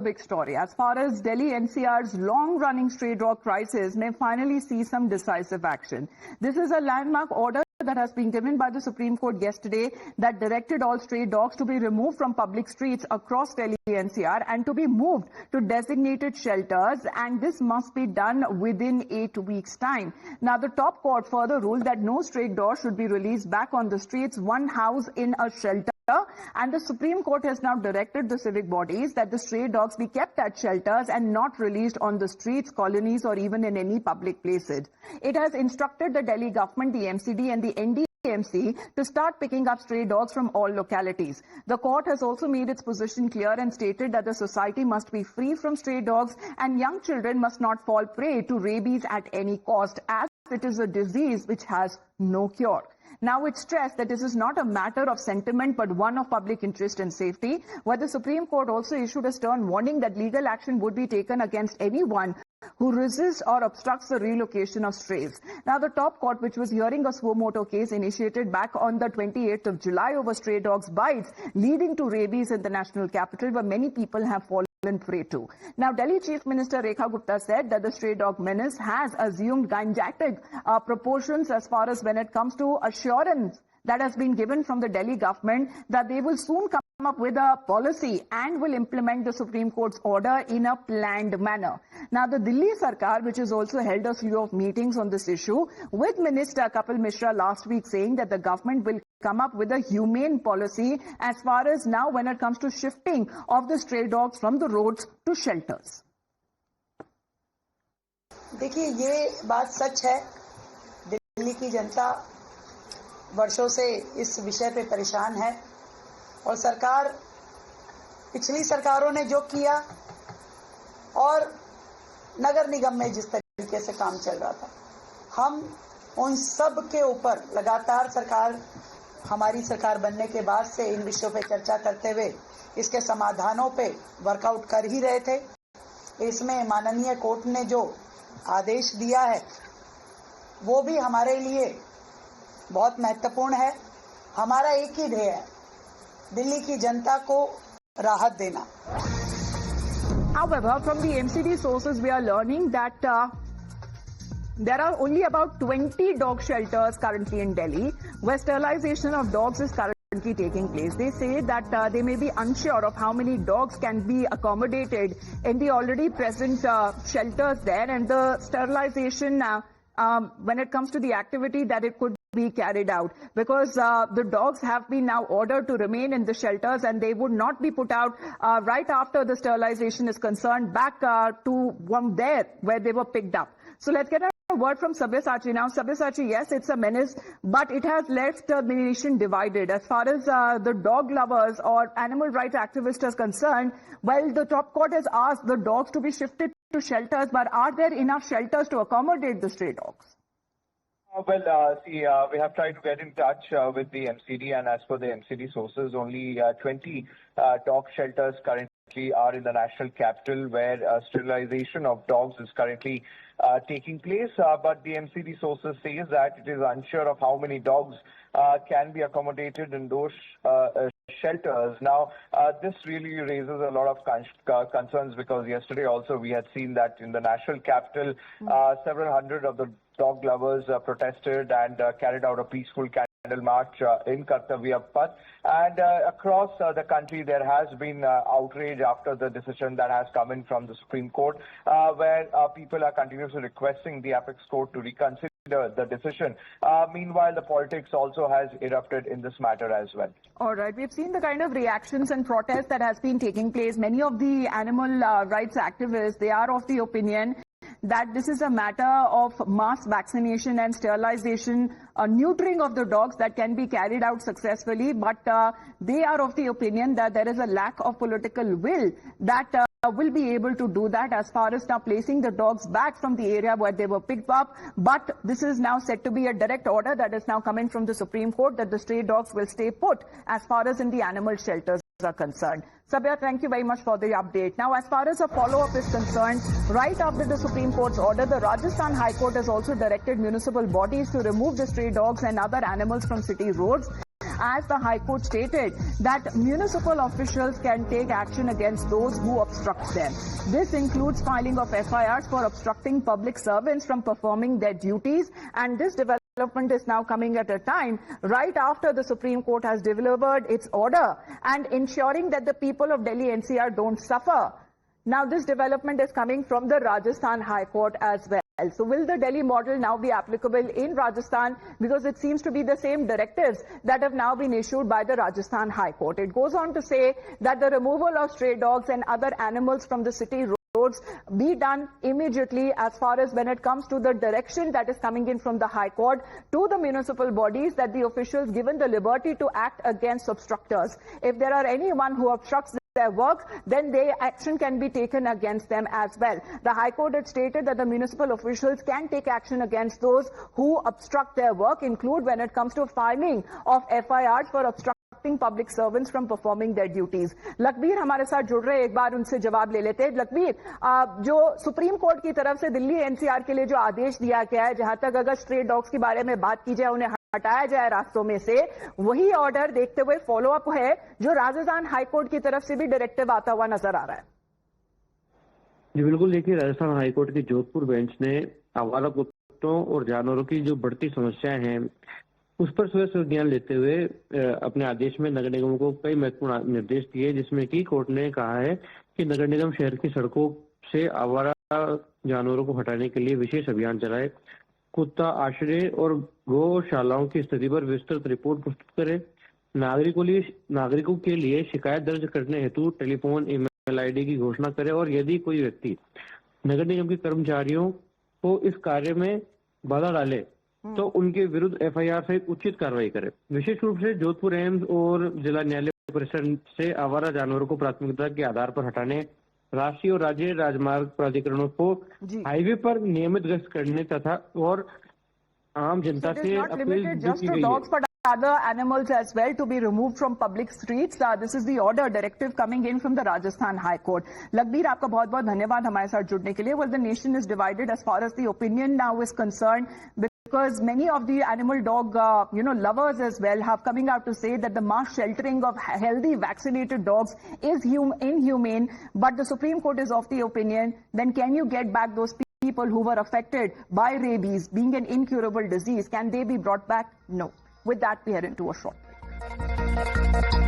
big story. As far as Delhi NCR's long-running stray dog crisis may finally see some decisive action. This is a landmark order that has been given by the Supreme Court yesterday that directed all stray dogs to be removed from public streets across Delhi NCR and to be moved to designated shelters, and this must be done within 8 weeks' time. Now, the top court further ruled that no stray dog should be released back on the streets, one house in a shelter. And the Supreme Court has now directed the civic bodies that the stray dogs be kept at shelters and not released on the streets, colonies, or even in any public places. It has instructed the Delhi government, the MCD and the NDMC to start picking up stray dogs from all localities. The court has also made its position clear and stated that the society must be free from stray dogs and young children must not fall prey to rabies at any cost, as it is a disease which has no cure. Now, it stressed that this is not a matter of sentiment but one of public interest and safety, where the Supreme Court also issued a stern warning that legal action would be taken against anyone who resists or obstructs the relocation of strays. Now, the top court, which was hearing a suo motu case initiated back on the 28th of July over stray dogs bites leading to rabies in the national capital, where many people have fallen prey to. Now, Delhi Chief Minister Rekha Gupta said that the stray dog menace has assumed gigantic proportions as far as when it comes to assurance that has been given from the Delhi government that they will soon come up with a policy and will implement the Supreme Court's order in a planned manner. Now, the Delhi Sarkar, which has also held a slew of meetings on this issue with Minister Kapil Mishra last week, saying that the government will come up with a humane policy as far as now when it comes to shifting of the stray dogs from the roads to shelters. देखिए, ये बात सच है। दिल्ली की जनता वर्षों से इस विषय पे परेशान है और सरकार, पिछली सरकारों ने जो किया और नगर निगम में जिस तरीके से काम चल रहा था, हम उन सब के ऊपर लगातार हमारी सरकार बनने के बाद से इन विषयों पे चर्चा करते हुए इसके समाधानों पे वर्कआउट कर ही रहे थे। इसमें माननीय कोर्ट ने जो आदेश दिया है वो भी हमारे लिए बहुत महत्वपूर्ण है। हमारा एक ही ध्येय है, दिल्ली की जनता को राहत देना। However, from the MCD sources, we are learning that there are only about 20 dog shelters currently in Delhi, where sterilization of dogs is currently taking place. They say that they may be unsure of how many dogs can be accommodated in the already present shelters there, and the sterilization when it comes to the activity that it could be carried out, because the dogs have been now ordered to remain in the shelters and they would not be put out right after the sterilization is concerned back to one there where they were picked up. So let's get a word from Sabyasachi now. Sabyasachi, yes, it's a menace, but it has left the nation divided. As far as the dog lovers or animal rights activists are concerned, well, the top court has asked the dogs to be shifted to shelters, but are there enough shelters to accommodate the stray dogs? We have tried to get in touch with the MCD, and as per the MCD sources, only 20 dog shelters currently are in the national capital where sterilization of dogs is currently taking place. But the MCD sources say that it is unsure of how many dogs can be accommodated in those shelters. Now, this really raises a lot of concerns, because yesterday also we had seen that in the national capital, several hundred of the dog lovers protested and carried out a peaceful candle march in Kartavya Path. And across the country, there has been outrage after the decision that has come in from the Supreme Court, where people are continuously requesting the Apex Court to reconsider the decision. Meanwhile, the politics also has erupted in this matter as well. All right. We've seen the kind of reactions and protests that has been taking place. Many of the animal rights activists, they are of the opinion that this is a matter of mass vaccination and sterilization, neutering of the dogs that can be carried out successfully. But they are of the opinion that there is a lack of political will that will be able to do that as far as now placing the dogs back from the area where they were picked up. But this is now said to be a direct order that is now coming from the Supreme Court that the stray dogs will stay put as far as in the animal shelters are concerned. Sabya, thank you very much for the update. Now, as far as a follow-up is concerned, right after the Supreme Court's order, the Rajasthan High Court has also directed municipal bodies to remove the stray dogs and other animals from city roads. as the High Court stated that municipal officials can take action against those who obstruct them. This includes filing of FIRs for obstructing public servants from performing their duties, and this development is now coming at a time right after the Supreme Court has delivered its order and ensuring that the people of Delhi NCR don't suffer. Now this development is coming from the Rajasthan High Court as well. So will the Delhi model now be applicable in Rajasthan, because it seems to be the same directives that have now been issued by the Rajasthan High Court. It goes on to say that the removal of stray dogs and other animals from the city roads be done immediately as far as when it comes to the direction that is coming in from the High Court to the municipal bodies, that the officials given the liberty to act against obstructors. If there are anyone who obstructs their work, then action can be taken against them as well. The High Court had stated that the municipal officials can take action against those who obstruct their work, include when it comes to filing of FIRs for obstructing public servants from performing their duties. Lakhbir हमारे साथ जुड़ रहे, एक बार उनसे जवाब ले लेते हैं। लखबीर, जो सुप्रीम कोर्ट की तरफ से दिल्ली एनसीआर के लिए जो आदेश दिया गया है, जहां तक अगर स्ट्रे डॉग्स के बारे में बात की जाए, उन्हें हटाया जाए रास्तों में से, वही ऑर्डर देखते हुए फॉलो अप है जो राजस्थान हाईकोर्ट की तरफ से भी डायरेक्टिव आता हुआ नजर आ रहा है। जी बिल्कुल, देखिए राजस्थान हाईकोर्ट की जोधपुर बेंच ने आवारा कुत्तों और जानवरों की जो बढ़ती समस्याएं हैं उस पर स्वयं संज्ञान लेते हुए अपने आदेश में नगर निगमों को कई महत्वपूर्ण निर्देश दिए, जिसमें कि कोर्ट ने कहा है कि नगर निगम शहर की सड़कों से आवारा जानवरों को हटाने के लिए विशेष अभियान चलाए, कुत्ता आश्रय और गौशालाओं की स्थिति पर विस्तृत रिपोर्ट प्रस्तुत करे, नागरिकों के लिए शिकायत दर्ज करने हेतु टेलीफोन ईमेल आईडी की घोषणा करे, और यदि कोई व्यक्ति नगर निगम के कर्मचारियों को इस कार्य में बाधा डाले तो उनके विरुद्ध FIR सहित उचित कार्रवाई करे। विशेष रूप से जोधपुर एम्स और जिला न्यायालय परिसर से आवारा जानवरों को प्राथमिकता के आधार पर हटाने, राष्ट्रीय और राज्य राजमार्ग प्राधिकरणों को हाईवे पर नियमित गश्त करने तथा और आम जनता से अपील की गई है। Other animals as well to be removed from public streets. This is the order directive coming in from the Rajasthan High Court. Lakhbir, आपका बहुत-बहुत धन्यवाद हमारे साथ जुड़ने के लिए. Well, the nation is divided as far as the opinion now is concerned, because many of the animal dog, lovers as well have coming out to say that the mass sheltering of healthy vaccinated dogs is inhumane. But the Supreme Court is of the opinion, then can you get back those people who were affected by rabies being an incurable disease? Can they be brought back? No. With that, we head into a short break.